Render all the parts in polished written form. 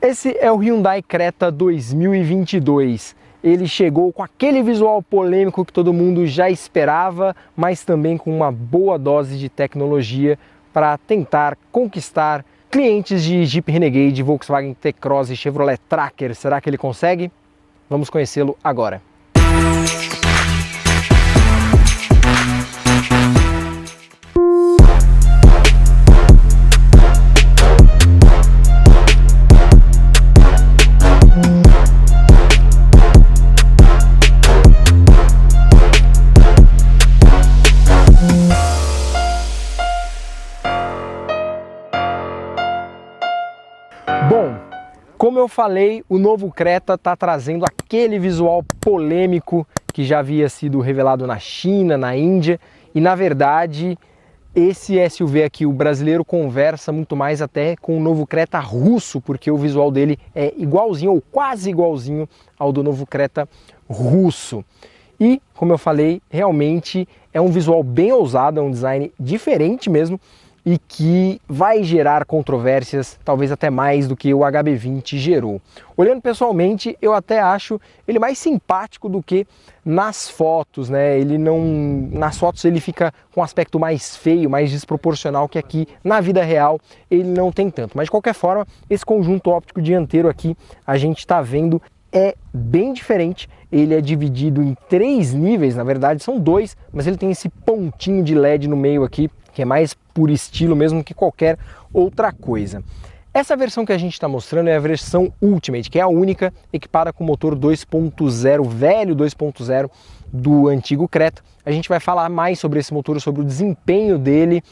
Esse é o Hyundai Creta 2022. Ele chegou com aquele visual polêmico que todo mundo já esperava, mas também com uma boa dose de tecnologia para tentar conquistar clientes de Jeep Renegade, Volkswagen T-Cross e Chevrolet Tracker. Será que ele consegue? Vamos conhecê-lo agora. Bom, como eu falei, o novo Creta está trazendo aquele visual polêmico que já havia sido revelado na China, na Índia, e na verdade esse SUV aqui, o brasileiro, conversa muito mais até com o novo Creta russo, porque o visual dele é igualzinho ou quase igualzinho ao do novo Creta russo. E, como eu falei, realmente é um visual bem ousado, é um design diferente mesmo, e que vai gerar controvérsias, talvez até mais do que o HB20 gerou. Olhando pessoalmente, eu até acho ele mais simpático do que nas fotos, né? Nas fotos ele fica com um aspecto mais feio, mais desproporcional, que aqui na vida real ele não tem tanto. Mas de qualquer forma, esse conjunto óptico dianteiro aqui, a gente está vendo, é bem diferente. Ele é dividido em 3 níveis, na verdade são 2, mas ele tem esse pontinho de LED no meio aqui, que é mais por estilo mesmo que qualquer outra coisa. Essa versão que a gente está mostrando é a versão Ultimate, que é a única equipada com motor 2.0, velho 2.0 do antigo Creta. A gente vai falar mais sobre esse motor, sobre o desempenho dele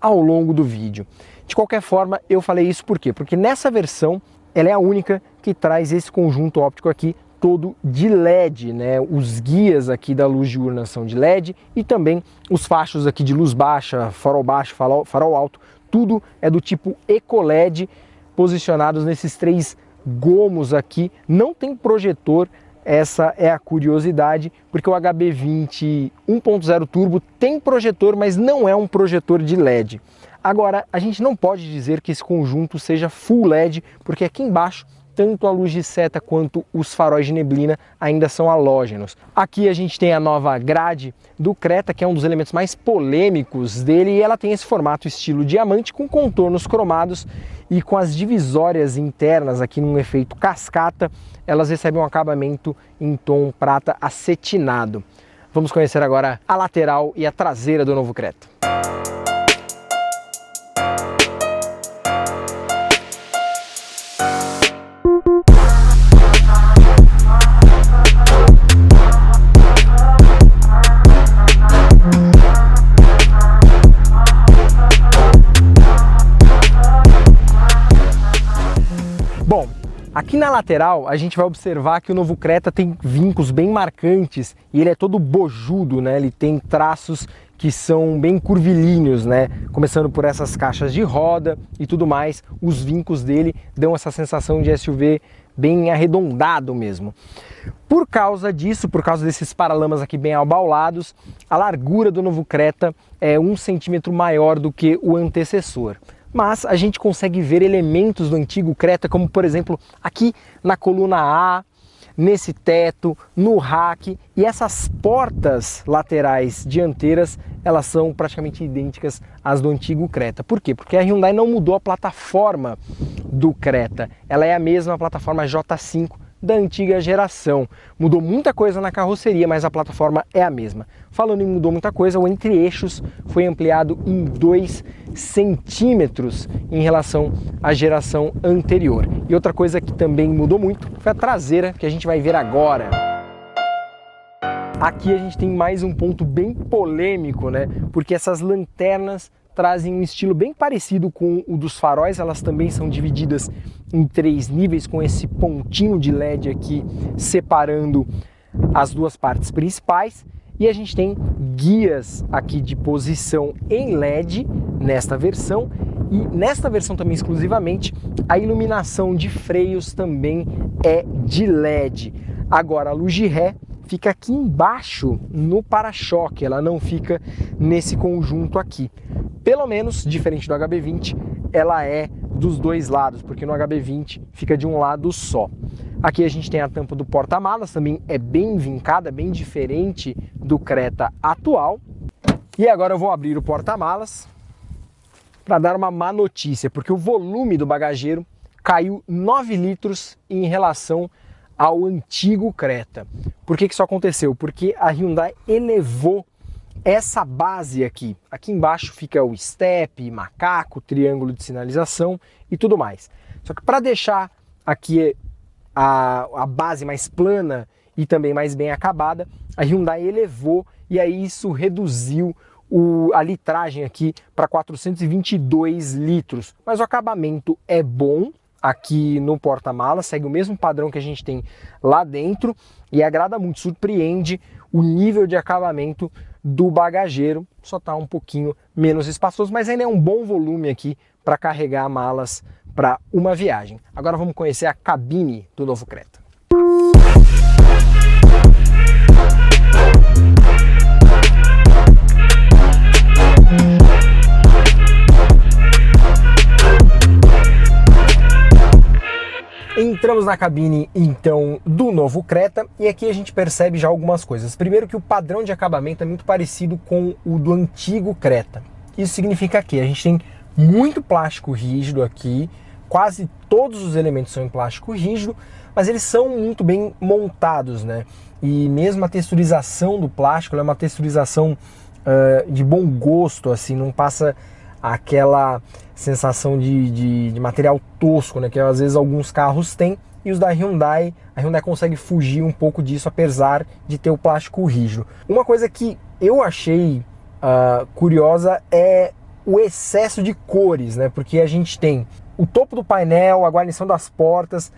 ao longo do vídeo. De qualquer forma, eu falei isso por quê? Porque nessa versão, ela é a única que traz esse conjunto óptico aqui todo de LED, né? Os guias aqui da luz diurna são de LED e também os fachos aqui de luz baixa, farol baixo, farol alto, tudo é do tipo Eco LED, posicionados nesses 3 gomos aqui. Não tem projetor, essa é a curiosidade, porque o HB20 1.0 Turbo tem projetor, mas não é um projetor de LED. Agora, a gente não pode dizer que esse conjunto seja full LED, porque aqui embaixo tanto a luz de seta quanto os faróis de neblina ainda são halógenos. Aqui a gente tem a nova grade do Creta, que é um dos elementos mais polêmicos dele, e ela tem esse formato estilo diamante com contornos cromados e com as divisórias internas aqui num efeito cascata, elas recebem um acabamento em tom prata acetinado. Vamos conhecer agora a lateral e a traseira do novo Creta. Bom, aqui na lateral a gente vai observar que o novo Creta tem vincos bem marcantes e ele é todo bojudo, né? Ele tem traços que são bem curvilíneos, né? Começando por essas caixas de roda e tudo mais, os vincos dele dão essa sensação de SUV bem arredondado mesmo. Por causa disso, por causa desses paralamas aqui bem abaulados, a largura do novo Creta é 1 centímetro maior do que o antecessor. Mas a gente consegue ver elementos do antigo Creta, como por exemplo aqui na coluna A, nesse teto, no rack, e essas portas laterais dianteiras, elas são praticamente idênticas às do antigo Creta. Por quê? Porque a Hyundai não mudou a plataforma do Creta, ela é a mesma plataforma J5 da antiga geração. Mudou muita coisa na carroceria, mas a plataforma é a mesma. Falando em mudou muita coisa, o entre-eixos foi ampliado em 2 centímetros em relação à geração anterior. E outra coisa que também mudou muito foi a traseira, que a gente vai ver agora. Aqui a gente tem mais um ponto bem polêmico, né? Porque essas lanternas trazem um estilo bem parecido com o dos faróis, elas também são divididas em 3 níveis, com esse pontinho de LED aqui separando as 2 partes principais. E a gente tem guias aqui de posição em LED nesta versão, e nesta versão também exclusivamente a iluminação de freios também é de LED. Agora a luz de ré fica aqui embaixo no para-choque, ela não fica nesse conjunto aqui. Pelo menos, diferente do HB20, ela é dos dois lados, porque no HB20 fica de um lado só. Aqui a gente tem a tampa do porta-malas, também é bem vincada, bem diferente do Creta atual. E agora eu vou abrir o porta-malas para dar uma má notícia, porque o volume do bagageiro caiu 9 litros em relação ao antigo Creta. Por que isso aconteceu? Porque a Hyundai elevou essa base aqui. Aqui embaixo fica o step, macaco, triângulo de sinalização e tudo mais. Só que para deixar aqui a base mais plana e também mais bem acabada, a Hyundai elevou e aí isso reduziu a litragem aqui para 422 litros. Mas o acabamento é bom. Aqui no porta-malas, segue o mesmo padrão que a gente tem lá dentro e agrada muito, surpreende o nível de acabamento do bagageiro, só está um pouquinho menos espaçoso, mas ainda é um bom volume aqui para carregar malas para uma viagem. Agora vamos conhecer a cabine do novo Creta. Entramos na cabine então do novo Creta e aqui a gente percebe já algumas coisas. Primeiro que o padrão de acabamento é muito parecido com o do antigo Creta. Isso significa que a gente tem muito plástico rígido aqui, quase todos os elementos são em plástico rígido, mas eles são muito bem montados, né? E mesmo a texturização do plástico é uma texturização de bom gosto, assim, não passa aquela sensação de material tosco, né, que às vezes alguns carros têm, e os da Hyundai, a Hyundai consegue fugir um pouco disso, apesar de ter o plástico rígido. Uma coisa que eu achei curiosa é o excesso de cores, né, porque a gente tem o topo do painel, a guarnição das portas,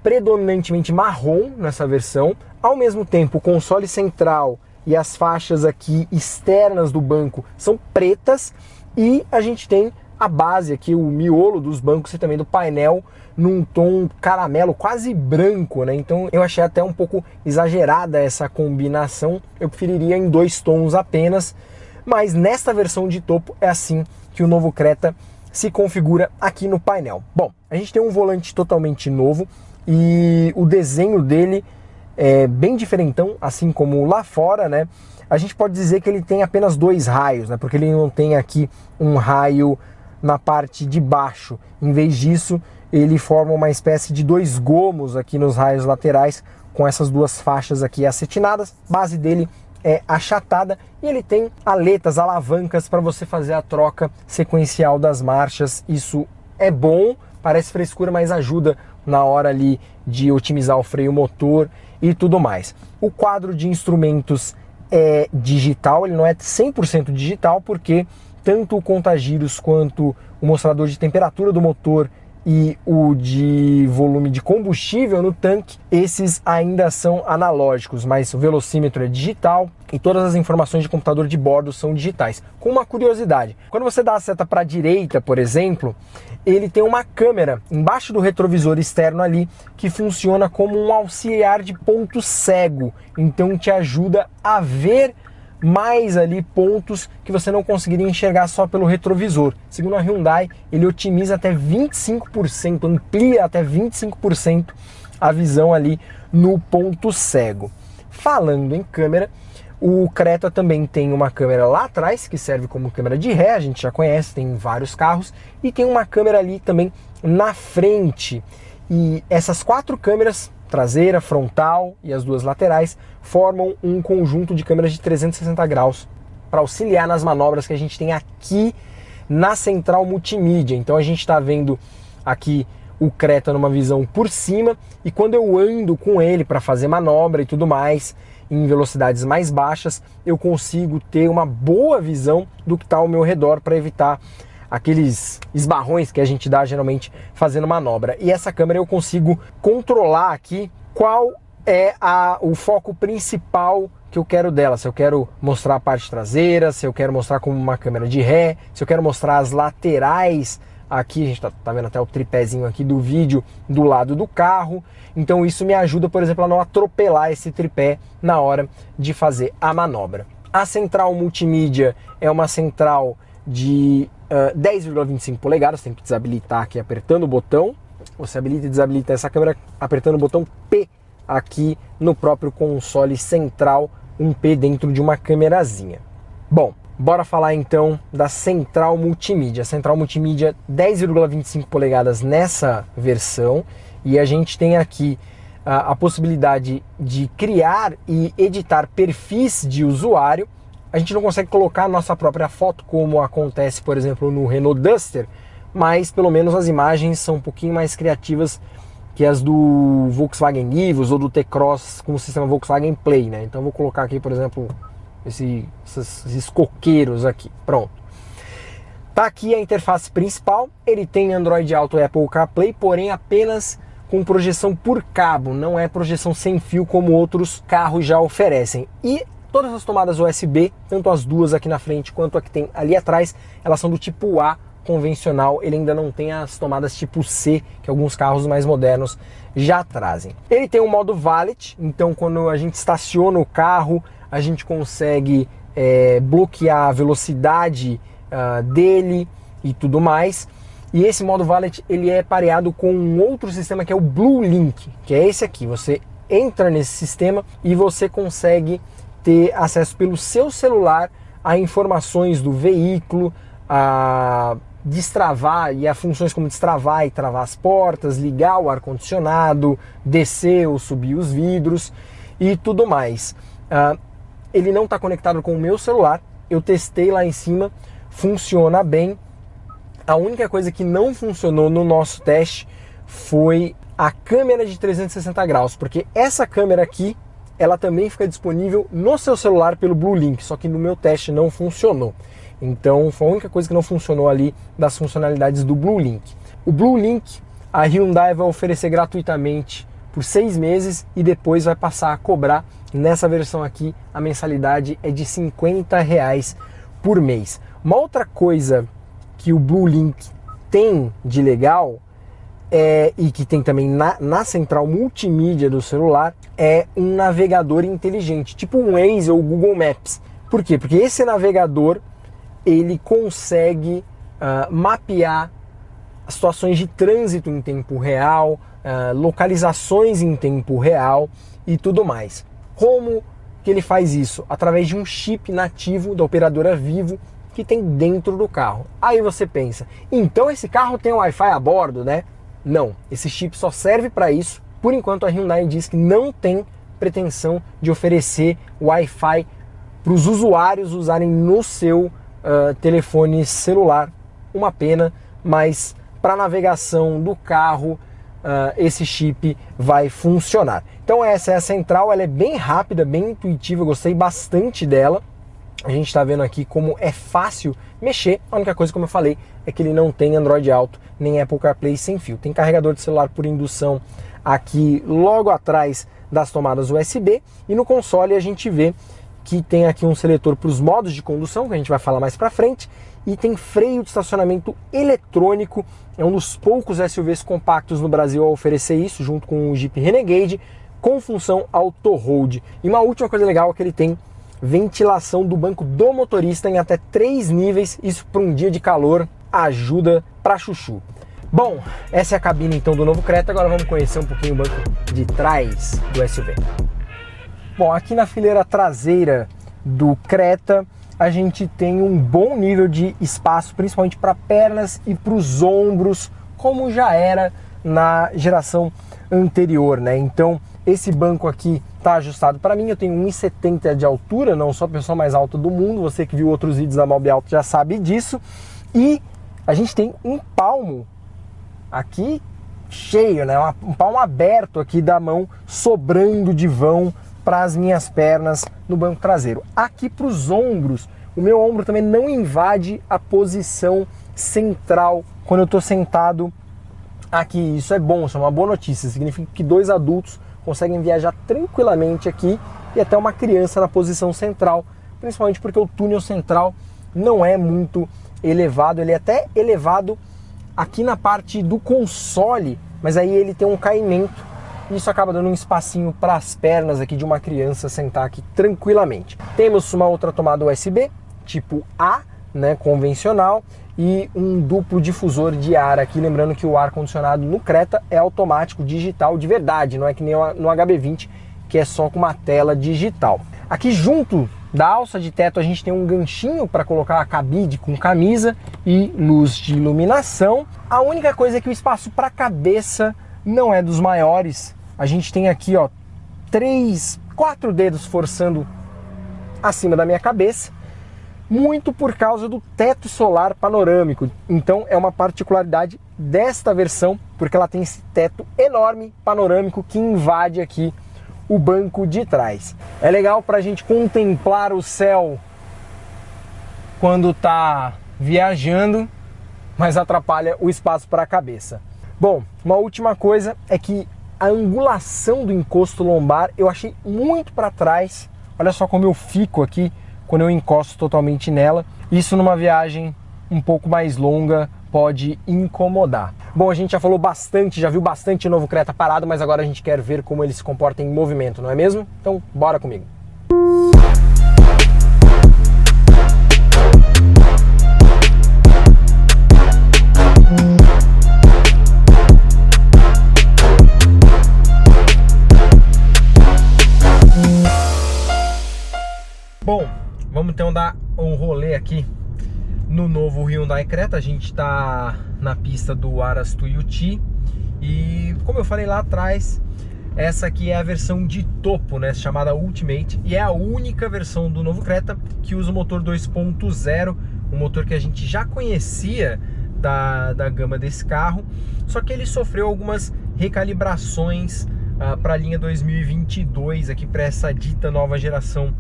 predominantemente marrom nessa versão, ao mesmo tempo o console central e as faixas aqui externas do banco são pretas, e a gente tem a base aqui, o miolo dos bancos e também do painel num tom caramelo, quase branco, né? Então eu achei até um pouco exagerada essa combinação, eu preferiria em 2 tons apenas, mas nesta versão de topo é assim que o novo Creta se configura aqui no painel. Bom, a gente tem um volante totalmente novo e o desenho dele é bem diferentão, assim como lá fora, né? A gente pode dizer que ele tem apenas 2 raios, né? Porque ele não tem aqui um raio na parte de baixo. Em vez disso, ele forma uma espécie de 2 gomos aqui nos raios laterais, com essas 2 faixas aqui acetinadas. A base dele é achatada e ele tem aletas, alavancas para você fazer a troca sequencial das marchas. Isso é bom, parece frescura, mas ajuda na hora ali de otimizar o freio motor e tudo mais. O quadro de instrumentos é digital, ele não é 100% digital, porque tanto o contagiros quanto o mostrador de temperatura do motor e o de volume de combustível no tanque, esses ainda são analógicos, mas o velocímetro é digital e todas as informações de computador de bordo são digitais. Com uma curiosidade, quando você dá a seta para a direita, por exemplo, ele tem uma câmera embaixo do retrovisor externo ali que funciona como um auxiliar de ponto cego, então te ajuda a ver mais ali pontos que você não conseguiria enxergar só pelo retrovisor. Segundo a Hyundai, ele otimiza até 25%, amplia até 25% a visão ali no ponto cego. Falando em câmera, o Creta também tem uma câmera lá atrás, que serve como câmera de ré, a gente já conhece, tem em vários carros, e tem uma câmera ali também na frente. E essas 4 câmeras, traseira, frontal e as 2 laterais, formam um conjunto de câmeras de 360 graus para auxiliar nas manobras que a gente tem aqui na central multimídia. Então a gente está vendo aqui o Creta numa visão por cima, e quando eu ando com ele para fazer manobra e tudo mais, em velocidades mais baixas, eu consigo ter uma boa visão do que está ao meu redor para evitar aqueles esbarrões que a gente dá geralmente fazendo manobra. E essa câmera eu consigo controlar aqui qual é o foco principal que eu quero dela. Se eu quero mostrar a parte traseira, se eu quero mostrar como uma câmera de ré, se eu quero mostrar as laterais. Aqui a gente tá vendo até o tripézinho aqui do vídeo do lado do carro. Então isso me ajuda, por exemplo, a não atropelar esse tripé na hora de fazer a manobra. A central multimídia é uma central de 10,25 polegadas, tem que desabilitar aqui apertando o botão. Você habilita e desabilita essa câmera apertando o botão P aqui no próprio console central, um P dentro de uma câmerazinha. Bom, bora falar então da central multimídia. Central multimídia 10,25 polegadas nessa versão, e a gente tem aqui a possibilidade de criar e editar perfis de usuário. A gente não consegue colocar a nossa própria foto, como acontece, por exemplo, no Renault Duster, mas pelo menos as imagens são um pouquinho mais criativas que as do Volkswagen Nivus ou do T-Cross com o sistema Volkswagen Play, né? Então vou colocar aqui, por exemplo, esses coqueiros aqui. Pronto. Tá aqui a interface principal. Ele tem Android Auto e Apple CarPlay, porém apenas com projeção por cabo, não é projeção sem fio como outros carros já oferecem. E todas as tomadas USB, tanto as duas aqui na frente quanto a que tem ali atrás, elas são do tipo A convencional. Ele ainda não tem as tomadas tipo C, que alguns carros mais modernos já trazem. Ele tem um modo Valet, então quando a gente estaciona o carro, a gente consegue bloquear a velocidade dele e tudo mais. E esse modo Valet, ele é pareado com um outro sistema que é o Blue Link, que é esse aqui. Você entra nesse sistema e você consegue ter acesso pelo seu celular a informações do veículo, a destravar e a funções como destravar e travar as portas, ligar o ar-condicionado, descer ou subir os vidros e tudo mais. Ele não está conectado com o meu celular, eu testei lá em cima, funciona bem. A única coisa que não funcionou no nosso teste foi a câmera de 360 graus, porque essa câmera aqui, ela também fica disponível no seu celular pelo Blue Link, só que no meu teste não funcionou. Então foi a única coisa que não funcionou ali das funcionalidades do Blue Link. O Blue Link a Hyundai vai oferecer gratuitamente por 6 meses e depois vai passar a cobrar. Nessa versão aqui a mensalidade é de R$50 por mês. Uma outra coisa que o Blue Link tem de legal e que tem também na central multimídia do celular é um navegador inteligente, tipo um Waze ou Google Maps. Por quê? Porque esse navegador ele consegue mapear situações de trânsito em tempo real, localizações em tempo real e tudo mais. Como que ele faz isso? Através de um chip nativo da operadora Vivo que tem dentro do carro. Aí você pensa, então esse carro tem Wi-Fi a bordo, né? Não, esse chip só serve para isso. Por enquanto a Hyundai diz que não tem pretensão de oferecer Wi-Fi para os usuários usarem no seu telefone celular. Uma pena, mas para navegação do carro esse chip vai funcionar. Então essa é a central, ela é bem rápida, bem intuitiva, eu gostei bastante dela. A gente está vendo aqui como é fácil mexer. A única coisa, como eu falei, é que ele não tem Android Auto nem Apple CarPlay sem fio. Tem carregador de celular por indução aqui logo atrás das tomadas USB, e no console a gente vê que tem aqui um seletor para os modos de condução, que a gente vai falar mais para frente, e tem freio de estacionamento eletrônico. É um dos poucos SUVs compactos no Brasil a oferecer isso, junto com o Jeep Renegade, com função auto-hold. E uma última coisa legal é que ele tem ventilação do banco do motorista em até 3 níveis, isso para um dia de calor ajuda pra chuchu. Bom, essa é a cabine então do novo Creta, agora vamos conhecer um pouquinho o banco de trás do SUV. Bom, aqui na fileira traseira do Creta a gente tem um bom nível de espaço, principalmente para pernas e para os ombros, como já era na geração anterior, né? Então esse banco aqui está ajustado para mim, eu tenho 1,70 de altura, não sou a pessoa mais alta do mundo, você que viu outros vídeos da Mob Alto já sabe disso, e a gente tem um palmo aqui cheio, né? Um palmo aberto aqui da mão, sobrando de vão para as minhas pernas no banco traseiro. Aqui para os ombros, o meu ombro também não invade a posição central quando eu estou sentado aqui. Isso é bom, isso é uma boa notícia, significa que 2 adultos conseguem viajar tranquilamente aqui e até uma criança na posição central, principalmente porque o túnel central não é muito elevado, ele é até elevado aqui na parte do console, mas aí ele tem um caimento e isso acaba dando um espacinho para as pernas aqui de uma criança sentar aqui tranquilamente. Temos uma outra tomada USB, tipo A, né, convencional, e um duplo difusor de ar aqui, lembrando que o ar-condicionado no Creta é automático, digital de verdade, não é que nem no HB20, que é só com uma tela digital. Aqui junto da alça de teto a gente tem um ganchinho para colocar a cabide com camisa e luz de iluminação. A única coisa é que o espaço para a cabeça não é dos maiores. A gente tem aqui, ó, 4 dedos forçando acima da minha cabeça, muito por causa do teto solar panorâmico. Então é uma particularidade desta versão, porque ela tem esse teto enorme panorâmico que invade aqui o banco de trás. É legal para a gente contemplar o céu quando está viajando, mas atrapalha o espaço para a cabeça. Bom, uma última coisa é que a angulação do encosto lombar eu achei muito para trás. Olha só como eu fico aqui quando eu encosto totalmente nela. Isso numa viagem um pouco mais longa pode incomodar. Bom, a gente já falou bastante, já viu bastante o novo Creta parado, mas agora a gente quer ver como ele se comporta em movimento, não é mesmo? Então, bora comigo. Bom, vamos então dar um rolê aqui no novo Hyundai Creta. A gente está na pista do Aras Tuiuti e, como eu falei lá atrás, essa aqui é a versão de topo, né, chamada Ultimate, e é a única versão do novo Creta que usa o motor 2.0, um motor que a gente já conhecia da gama desse carro, só que ele sofreu algumas recalibrações para a linha 2022, aqui para essa dita nova geração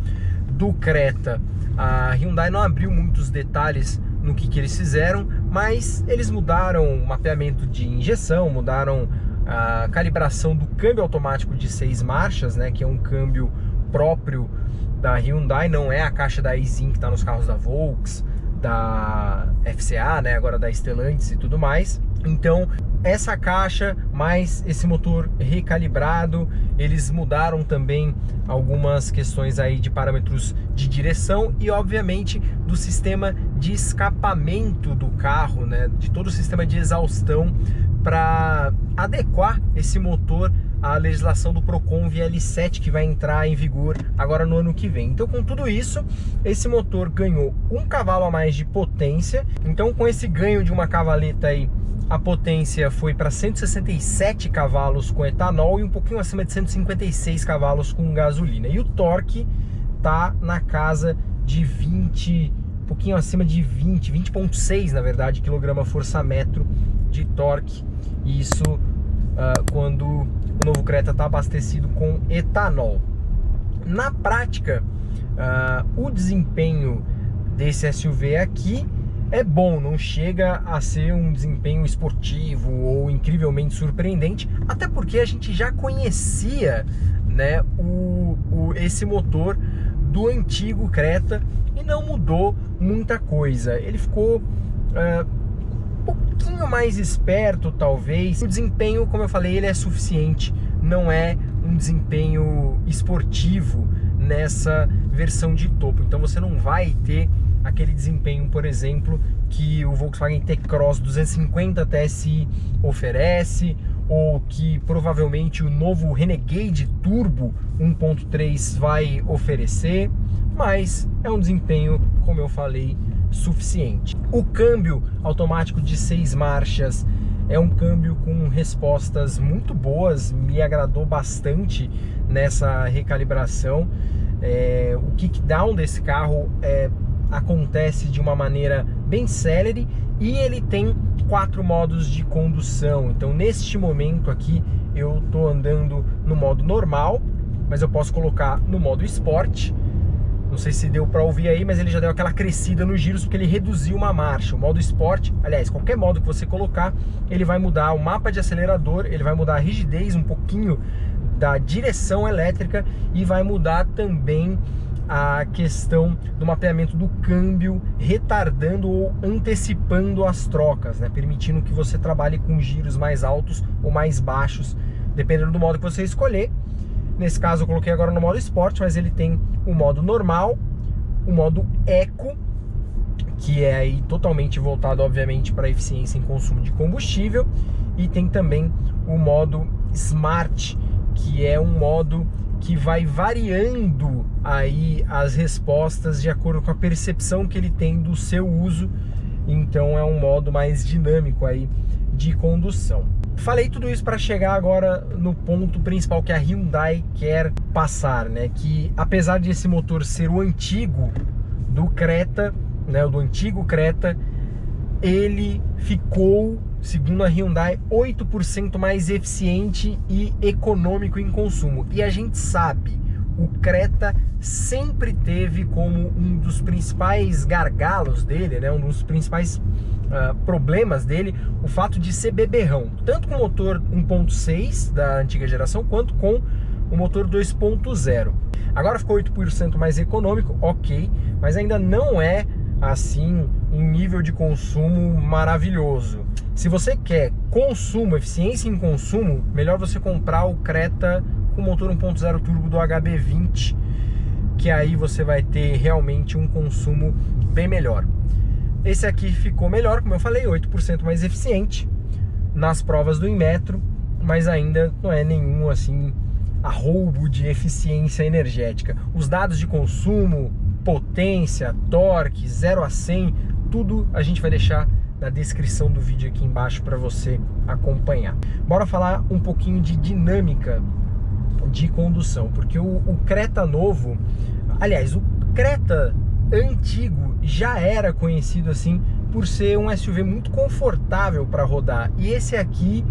do Creta. A Hyundai não abriu muitos detalhes no que eles fizeram, mas eles mudaram o mapeamento de injeção, mudaram a calibração do câmbio automático de 6 marchas, né, que é um câmbio próprio da Hyundai, não é a caixa da Aisin que está nos carros da Volks, da FCA, né, agora da Stellantis e tudo mais. Então, essa caixa, mais esse motor recalibrado, eles mudaram também algumas questões aí de parâmetros de direção e, obviamente, do sistema de escapamento do carro, né, de todo o sistema de exaustão, para adequar esse motor à legislação do Procon VL7, que vai entrar em vigor agora no ano que vem. Então, com tudo isso, esse motor ganhou 1 cavalo a mais de potência. Então, com esse ganho de uma cavaleta aí, a potência foi para 167 cavalos com etanol e um pouquinho acima de 156 cavalos com gasolina. E o torque tá na casa de 20, um pouquinho acima de 20.6 na verdade, quilograma-força-metro de torque. Isso quando o novo Creta está abastecido com etanol. Na prática, o desempenho desse SUV aqui é bom, não chega a ser um desempenho esportivo ou incrivelmente surpreendente, até porque a gente já conhecia, né, esse motor do antigo Creta e não mudou muita coisa. Ele ficou um pouquinho mais esperto, talvez. O desempenho, como eu falei, ele é suficiente, não é um desempenho esportivo nessa versão de topo. Então você não vai ter aquele desempenho, por exemplo, que o Volkswagen T-Cross 250 TSI oferece, ou que provavelmente o novo Renegade Turbo 1.3 vai oferecer, mas é um desempenho, como eu falei, suficiente. O câmbio automático de 6 marchas é um câmbio com respostas muito boas, me agradou bastante nessa recalibração. O kickdown desse carro acontece de uma maneira bem célere e ele tem 4 modos de condução. Então, neste momento aqui, eu estou andando no modo normal, mas eu posso colocar no modo Sport. Não sei se deu para ouvir aí, mas ele já deu aquela crescida nos giros porque ele reduziu uma marcha. O modo Sport, aliás, qualquer modo que você colocar, ele vai mudar o mapa de acelerador, ele vai mudar a rigidez um pouquinho da direção elétrica e vai mudar também a questão do mapeamento do câmbio, retardando ou antecipando as trocas, né? Permitindo que você trabalhe com giros mais altos ou mais baixos, dependendo do modo que você escolher. Nesse caso eu coloquei agora no modo Sport, mas ele tem o modo normal, o modo Eco, que é aí totalmente voltado, obviamente, para eficiência em consumo de combustível, e tem também o modo Smart, que é um modo que vai variando aí as respostas de acordo com a percepção que ele tem do seu uso. Então é um modo mais dinâmico aí de condução. Falei tudo isso para chegar agora no ponto principal que a Hyundai quer passar, né? Que apesar de esse motor ser o antigo do Creta, né, do antigo Creta, ele ficou, segundo a Hyundai, 8% mais eficiente e econômico em consumo. E a gente sabe, o Creta sempre teve como um dos principais gargalos dele, né, um dos principais problemas dele, o fato de ser beberrão, tanto com o motor 1.6 da antiga geração, quanto com o motor 2.0. Agora ficou 8% mais econômico, ok, mas ainda não é assim um nível de consumo maravilhoso. Se você quer consumo, eficiência em consumo, melhor você comprar o Creta com motor 1.0 turbo do HB20, que aí você vai ter realmente um consumo bem melhor. Esse aqui ficou melhor, como eu falei, 8% mais eficiente nas provas do Inmetro, mas ainda não é nenhum assim arroubo de eficiência energética. Os dados de consumo, potência, torque, 0 a 100, tudo a gente vai deixar na descrição do vídeo aqui embaixo para você acompanhar. Bora falar um pouquinho de dinâmica de condução, porque o Creta novo, aliás, o Creta antigo já era conhecido assim por ser um SUV muito confortável para rodar, e esse aqui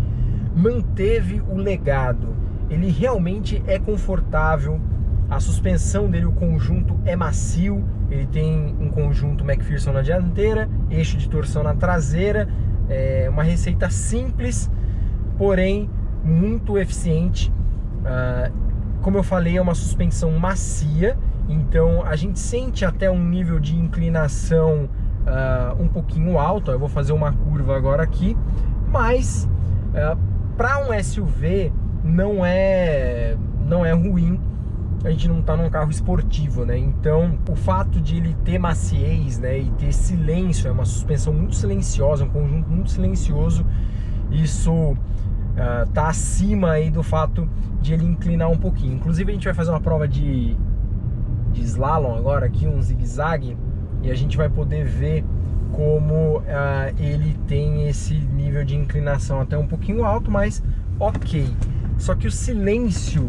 manteve o legado. Ele realmente é confortável, a suspensão dele, o conjunto é macio, ele tem um conjunto McPherson na dianteira, eixo de torção na traseira, é uma receita simples, porém muito eficiente. Como eu falei, é uma suspensão macia, então a gente sente até um nível de inclinação um pouquinho alto. Eu vou fazer uma curva agora aqui, mas para um SUV não é ruim. A gente não está num carro esportivo, né? Então o fato de ele ter maciez, né, e ter silêncio, é uma suspensão muito silenciosa, um conjunto muito silencioso, isso tá acima aí do fato de ele inclinar um pouquinho. Inclusive a gente vai fazer uma prova de slalom agora aqui, um zigue-zague, e a gente vai poder ver como ele tem esse nível de inclinação até um pouquinho alto, mas ok. Só que o silêncio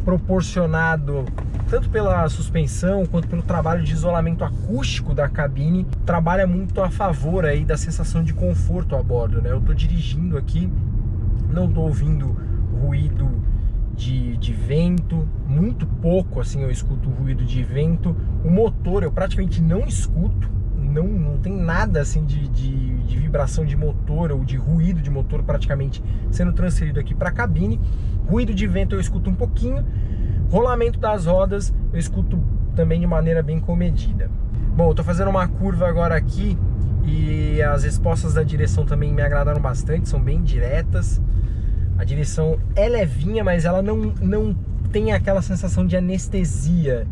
proporcionado tanto pela suspensão quanto pelo trabalho de isolamento acústico da cabine trabalha muito a favor aí da sensação de conforto a bordo, né? Eu tô dirigindo aqui, não tô ouvindo ruído de vento, muito pouco assim eu escuto ruído de vento. O motor eu praticamente não escuto, não tem nada assim de vibração de motor ou de ruído de motor praticamente sendo transferido aqui para a cabine. Ruído de vento eu escuto um pouquinho, rolamento das rodas eu escuto também de maneira bem comedida. Bom, eu tô fazendo uma curva agora aqui e as respostas da direção também me agradaram bastante, são bem diretas. A direção é levinha, mas ela não tem aquela sensação de anestesia.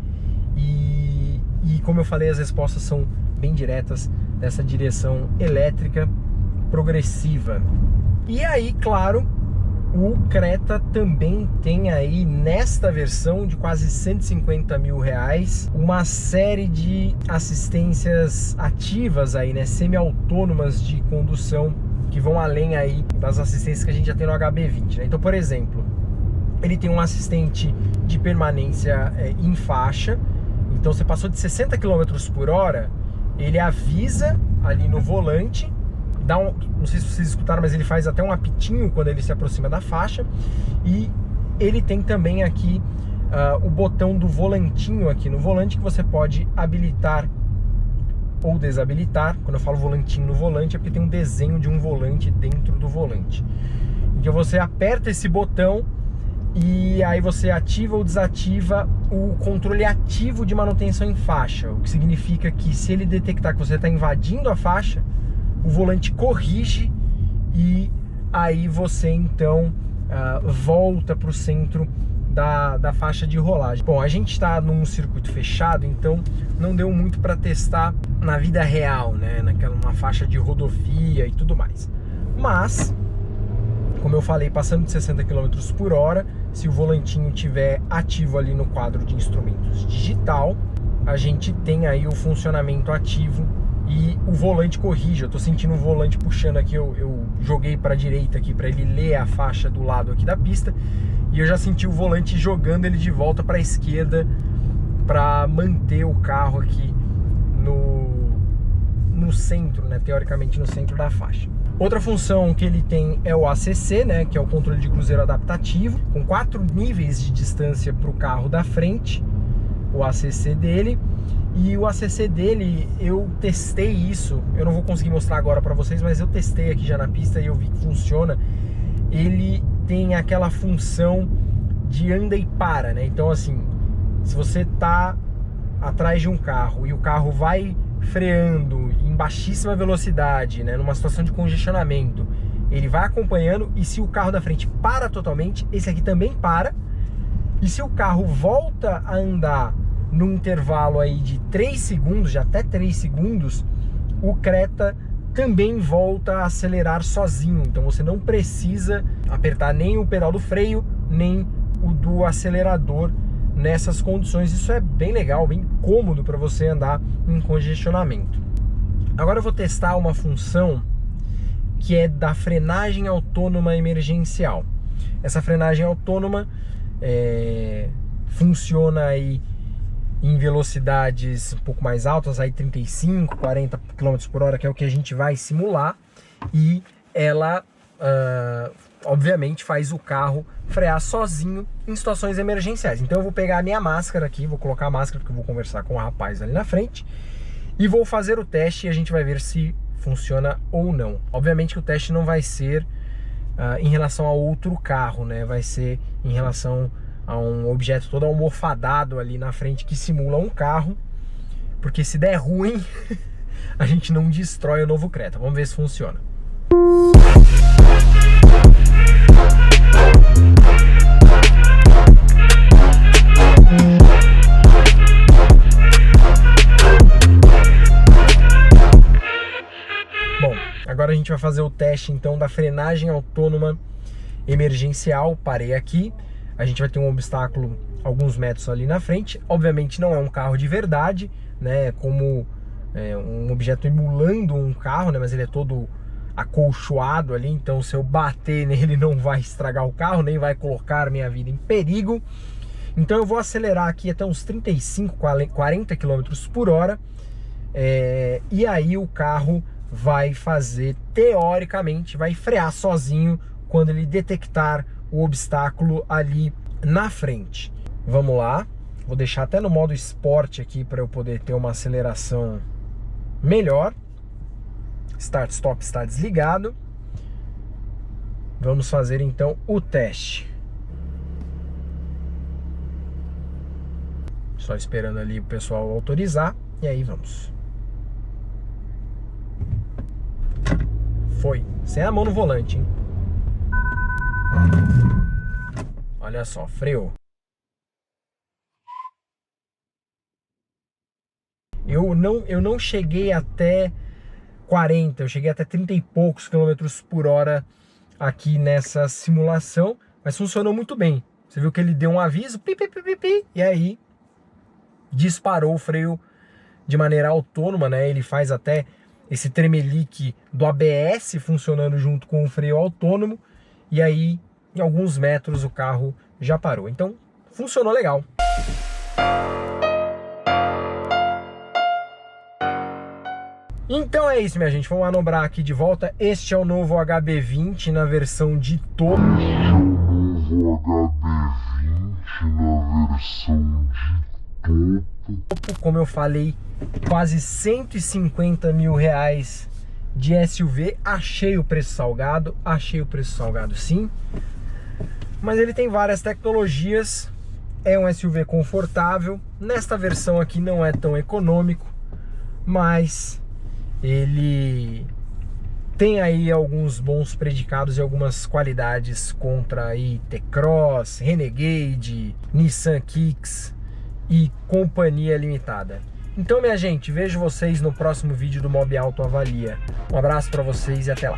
E como eu falei, as respostas são bem diretas dessa direção elétrica progressiva. E aí, claro, o Creta também tem aí, nesta versão de quase 150 mil reais, uma série de assistências ativas aí, né, semi-autônomas de condução, que vão além aí das assistências que a gente já tem no HB20, né? Então, por exemplo, ele tem um assistente de permanência em faixa. Então, você passou de 60 km por hora, ele avisa ali no volante, não sei se vocês escutaram, mas ele faz até um apitinho quando ele se aproxima da faixa. E ele tem também aqui o botão do volantinho aqui no volante, que você pode habilitar ou desabilitar. Quando eu falo volantinho no volante é porque tem um desenho de um volante dentro do volante. Então você aperta esse botão e aí você ativa ou desativa o controle ativo de manutenção em faixa, o que significa que se ele detectar que você está invadindo a faixa, o volante corrige e aí você então volta para o centro da faixa de rolagem. Bom, a gente está num circuito fechado, então não deu muito para testar na vida real, né? Numa faixa de rodovia e tudo mais. Mas, como eu falei, passando de 60 km por hora, se o volantinho estiver ativo ali no quadro de instrumentos digital, a gente tem aí o funcionamento ativo e o volante corrige. Eu tô sentindo o volante puxando aqui, eu joguei para a direita aqui para ele ler a faixa do lado aqui da pista, e eu já senti o volante jogando ele de volta para a esquerda para manter o carro aqui no centro, né, teoricamente no centro da faixa. Outra função que ele tem é o ACC, né, que é o controle de cruzeiro adaptativo, com 4 níveis de distância para o carro da frente, o ACC dele. E o ACC dele, eu testei isso, eu não vou conseguir mostrar agora para vocês, mas eu testei aqui já na pista e eu vi que funciona. Ele tem aquela função de anda e para, né? Então assim, se você tá atrás de um carro e o carro vai freando em baixíssima velocidade, né, numa situação de congestionamento, ele vai acompanhando, e se o carro da frente para totalmente, esse aqui também para. E se o carro volta a andar num intervalo aí de 3 segundos, de até 3 segundos, o Creta também volta a acelerar sozinho. Então você não precisa apertar nem o pedal do freio, nem o do acelerador nessas condições. Isso é bem legal, bem cômodo para você andar em congestionamento. Agora eu vou testar uma função que é da frenagem autônoma emergencial. Essa frenagem autônoma funciona aí em velocidades um pouco mais altas, aí 35, 40 km por hora, que é o que a gente vai simular, e ela obviamente faz o carro frear sozinho em situações emergenciais. Então eu vou pegar a minha máscara aqui, vou colocar a máscara porque eu vou conversar com o rapaz ali na frente, e vou fazer o teste e a gente vai ver se funciona ou não. Obviamente que o teste não vai ser em relação a outro carro, né? Vai ser em relação a um objeto todo almofadado ali na frente que simula um carro, porque se der ruim a gente não destrói o novo Creta. Vamos ver se funciona. Bom, agora a gente vai fazer o teste então da frenagem autônoma emergencial. Parei aqui. A gente vai ter um obstáculo alguns metros ali na frente. Obviamente não é um carro de verdade, né? Como um objeto emulando um carro, né? Mas ele é todo acolchoado ali. Então se eu bater nele não vai estragar o carro, nem vai colocar minha vida em perigo. Então eu vou acelerar aqui até uns 35, 40 km por hora. E aí o carro vai fazer, teoricamente, vai frear sozinho quando ele detectar o obstáculo ali na frente. Vamos lá, vou deixar até no modo esporte aqui para eu poder ter uma aceleração melhor. Start Stop está desligado. Vamos fazer então o teste. Só esperando ali o pessoal autorizar, e aí vamos. Foi, sem a mão no volante, hein? Olha só, freou. Eu não cheguei até 40, eu cheguei até 30 e poucos quilômetros por hora aqui nessa simulação, mas funcionou muito bem. Você viu que ele deu um aviso, pi, pi, pi, pi, pi, e aí disparou o freio de maneira autônoma, né? Ele faz até esse tremelique do ABS funcionando junto com o freio autônomo, e aí em alguns metros o carro já parou. Então funcionou legal. Então é isso, minha gente, vamos manobrar aqui de volta. Este é o novo HB20 na versão de topo. Como eu falei, quase 150 mil reais de SUV. Achei o preço salgado sim, mas ele tem várias tecnologias, é um SUV confortável. Nesta versão aqui não é tão econômico, mas ele tem aí alguns bons predicados e algumas qualidades contra aí T-Cross, Renegade, Nissan Kicks e Companhia Limitada. Então, minha gente, vejo vocês no próximo vídeo do Mob Auto Avalia. Um abraço para vocês e até lá.